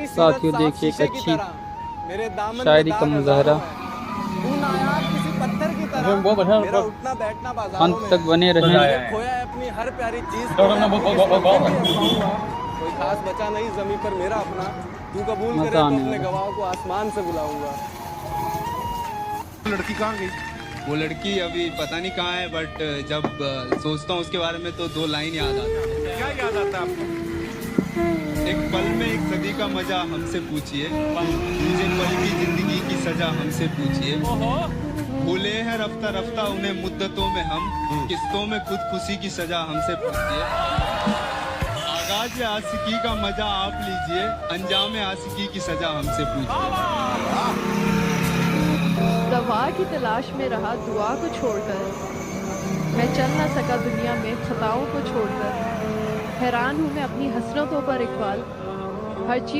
साथियों देखिए एक अच्छी मेरे दामन शायरी का मुजाहरा तू नायाब किसी पत्थर की तरह मेरा उठना बैठना बाजारों अंत में तक बने मैंने रहें। खोया है अपनी हर प्यारी चीज को मैं अपनी किस्मत फिर भी आजमाऊंगा। कोई खास बचा नहीं जमीन पर मेरा अपना, तू कबूल करे मजा तो आने अपने लगा। गवाह को आसमान से बुलाऊंगा। लड़की कहाँ गई? वो लड़की अभी पता नहीं कहाँ है, बट जब सोचता हूँ उसके बारे में तो दो लाइन याद आती है। क्या याद आता है आपको? एक पल में एक सदी का मजा हमसे पूछिए, मुझे पल की जिंदगी की सजा हमसे पूछिए। भूले हैं रफ्ता रफ्ता उन्हें मुद्दतों में हम, किस्तों में खुद खुशी की सजा हमसे पूछिए। आगाज आशिकी का मजा आप लीजिए, अंजाम आशिकी की सजा हमसे पूछिए। दवा की तलाश में रहा दुआ को छोड़कर, मैं चल ना सका दुनिया में खताओं को छोड़कर। हैरान हूँ मैं अपनी हसरतों पर इकबाल, हर चीज